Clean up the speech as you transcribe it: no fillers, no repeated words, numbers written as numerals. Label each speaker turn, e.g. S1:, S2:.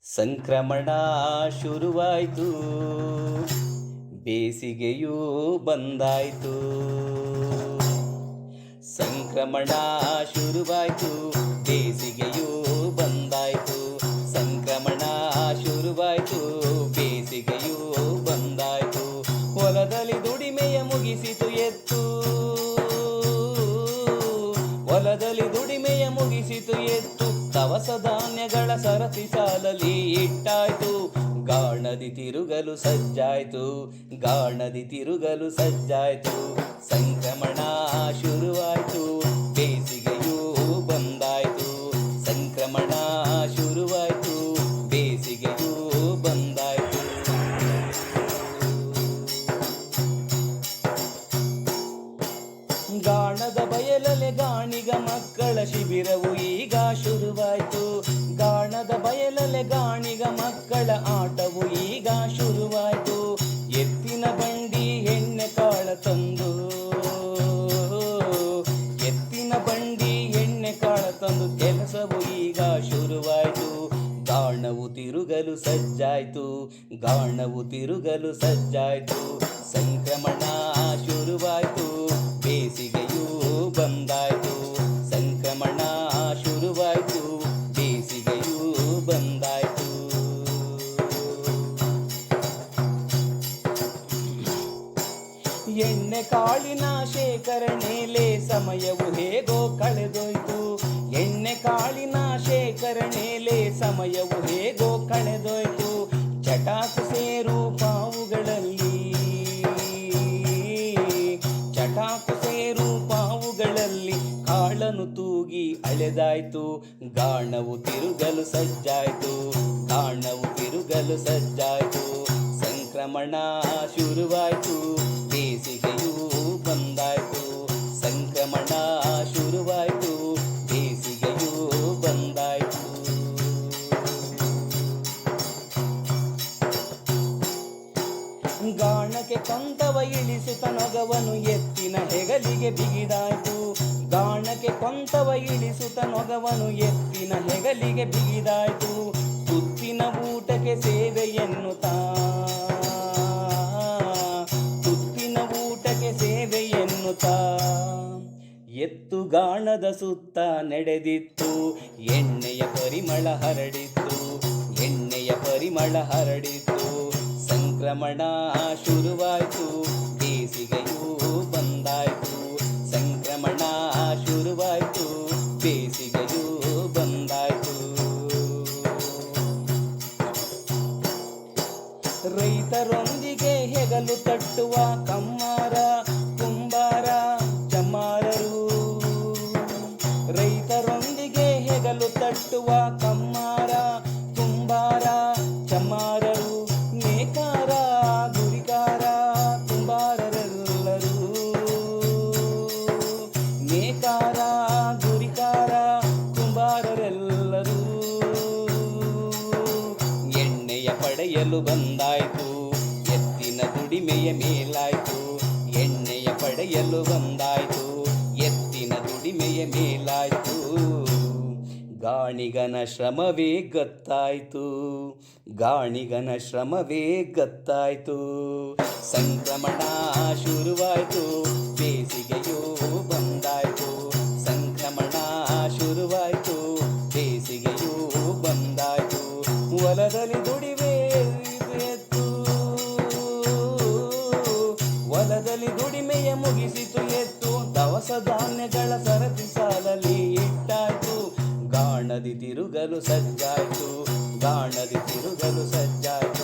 S1: ಸಂಕ್ರಮಣ ಶುರುವಾಯ್ತು, ಬೇಸಿಗೆಯೂ ಬಂದಾಯ್ತು. ಸಂಕ್ರಮಣ ಶುರುವಾಯ್ತು, ಬೇಸಿಗೆಯೂ ಬಂದಾಯ್ತು. ಸಂಕ್ರಮಣ ಶುರುವಾಯ್ತು, ಬೇಸಿಗೆಯೂ ಬಂದಾಯ್ತು. ಹೊಲದಲ್ಲಿ ದುಡಿಮೆಯ ಮುಗಿಸಿತು ಎತ್ತು, ಹೊಲದಲ್ಲಿ ದುಡಿಮೆಯ ಮುಗಿಸಿತು ಎತ್ತು. ದವಸ ಧಾನ್ಯಗಳ ಸರತಿ ಸಾಲಲಿ ಇಟ್ಟಾಯ್ತು. ಗಾಣದಿ ತಿರುಗಲು ಸಜ್ಜಾಯ್ತು, ಗಾಣದಿ ತಿರುಗಲು ಸಜ್ಜಾಯ್ತು. ಸಂಕ್ರಮಣ ಶುರುವಾಯ್ತು, ಬೇಸಿಗೆಯೂ ಬಂದಾಯ್ತು. ಸಂಕ್ರಮಣ ಶುರುವಾಯ್ತು, ಬೇಸಿಗೆಯೂ ಬಂದಾಯ್ತು. ಗಾಣದ ಬಯಲಲೆ ಗಾಣಿಗ ಮಕ್ಕಳ ಶಿಬಿರವು ಈಗ ಶುರುವಾಯ್ತು. ಗಾಣದ ಬಯಲಲೆ ಗಾಣಿಗ ಮಕ್ಕಳ ಆಟವು ಈಗ ಶುರುವಾಯ್ತು. ಎತ್ತಿನ ಬಂಡಿ ಎಣ್ಣೆ ಕಾಳ ತಂದು, ಎತ್ತಿನ ಬಂಡಿ ಎಣ್ಣೆ ಕಾಳ ತಂದು ಕೆಲಸವು ಈಗ ಶುರುವಾಯ್ತು. ಗಾಣವು ತಿರುಗಲು ಸಜ್ಜಾಯ್ತು, ಗಾಣವು ತಿರುಗಲು ಸಜ್ಜಾಯ್ತು. ಸಂಕ್ರಮಣ ಶುರುವಾಯ್ತು, ಬೇಸಿಗೆಯೂ ಬಂದಾಯ್ತು. ಸಂಕ್ರಮಣ ಶುರುವಾಯ್ತು, ಬೇಸಿಗೆಯೂ ಬಂದಾಯ್ತು. ಎಣ್ಣೆ ಕಾಳಿನ ಶೇಖರಣೆಲೆ ಸಮಯವು ಹೇಗೋ ಕಳೆದೋಯ್ತು. ಎಣ್ಣೆ ಕಾಳಿನ ಶೇಖರಣೆಲೆ ಸಮಯವು ಹೇಗೋ ಕಳೆದೋಯ್ತು. ಚಟಾಕು ಸೇರು ಪಾವುಗಳಲ್ಲಿ, ಚಟಾಕು ಸೇರು ಪಾವುಗಳಲ್ಲಿ ಕಾಳನು ತೂಗಿ ಅಳೆದಾಯ್ತು. ಗಾಣವು ತಿರುಗಲು ಸಜ್ಜಾಯ್ತು, ಗಾಣವು ತಿರುಗಲು ಸಜ್ಜಾಯ್ತು. ಸಂಕ್ರಮಣ ಶುರುವಾಯ್ತು, ಬೇಸಿಗೆಯೂ ಬಂದಾಯ್ತು. ಸಂಕ್ರಮಣ ಶುರುವಾಯ್ತು, ಬೇಸಿಗೆಯೂ ಬಂದಾಯ್ತು. ಗಾಣಕ್ಕೆ ಕೊಂತವ ಇಳಿಸುತ್ತ ನೊಗವನು ಎತ್ತಿನ ಹೆಗಲಿಗೆ ಬಿಗಿದಾಯ್ತು. ಗಾಣಕ್ಕೆ ಕೊಂತವ ಇಳಿಸುತ್ತ ನೊಗವನು ಎತ್ತಿನ ಹೆಗಲಿಗೆ ಬಿಗಿದಾಯ್ತು. ತುತ್ತಿನ ಊಟಕ್ಕೆ ಸೇವೆ ಎನ್ನುತ್ತಾ, ತುತ್ತಿನ ಊಟಕ್ಕೆ ಸೇವೆ ಎನ್ನುತ್ತಾ ಎತ್ತು ಗಾಣದ ಸುತ್ತ ನಡೆದಿತ್ತು. ಎಣ್ಣೆಯ ಪರಿಮಳ ಹರಡಿತ್ತು, ಎಣ್ಣೆಯ ಪರಿಮಳ ಹರಡಿತ್ತು. ಸಂಕ್ರಮಣ ಶುರುವಾಯ್ತು, ಬೇಸಿಗೆಯೂ ಬಂದಾಯ್ತು. ಸಂಕ್ರಮಣ ಶುರುವಾಯ್ತು, ಬೇಸಿಗೆಯೂ ಬಂದಾಯ್ತು. ರೈತರೊಂದಿಗೆ ಹೆಗಲು ತಟ್ಟುವ ಕಮ್ಮಾರ, ಕುಂಬಾರ, ಚಮ್ಮಾರರು. ರೈತರೊಂದಿಗೆ ಹೆಗಲು ತಟ್ಟುವ ಕಮ್ಮಾರ, ಕುಂಬಾರ, ಚಮ್ಮಾರರು. ನೇಕಾರ, ಗುರಿಕಾರ, ಕುಂಬಾರರೆಲ್ಲರೂ. ನೇಕಾರ, ಗುರಿಕಾರ, ಕುಂಬಾರರೆಲ್ಲರೂ. ಎಣ್ಣೆಯ ಪಡೆಯಲು ಬಂದಾಯ್ತು, ಎತ್ತಿನ ದುಡಿಮೆಯ ಮೇಲಾಯ್ತು. ಎಣ್ಣೆಯ ಪಡೆಯಲು ಬಂದಾಯ್ತು, ಎತ್ತಿನ ದುಡಿಮೆಯ ಮೇಲಾಯ್ತು. ಗಾಣಿಗನ ಶ್ರಮವೇ ಗತ್ತಾಯ್ತು, ಗಾಣಿಗನ ಶ್ರಮವೇ ಗತ್ತಾಯ್ತು. ಸಂಕ್ರಮಣ ಶುರುವಾಯ್ತು, ಬೇಸಿಗೆಯೂ ಬಂದಾಯ್ತು. ಸಂಕ್ರಮಣ ಶುರುವಾಯ್ತು, ಬೇಸಿಗೆಯೂ ಬಂದಾಯ್ತು. ಹೊಲದಲ್ಲಿ ದುಡಿಮೆ ಎತ್ತು, ಹೊಲದಲ್ಲಿ ದುಡಿಮೆಯ ಮುಗಿಸಿತು ಎತ್ತು. ದವಸ ಧಾನ್ಯಗಳ ಸರತಿ ಸಾಲಲಿ ಇಟ್ಟಾಯ್ತು. ಗಾಣದಿ ತಿರುಗಲು ಸಜ್ಜಾಯ್ತು, ಗಾಣದಿ ತಿರುಗಲು ಸಜ್ಜಾಯ್ತು.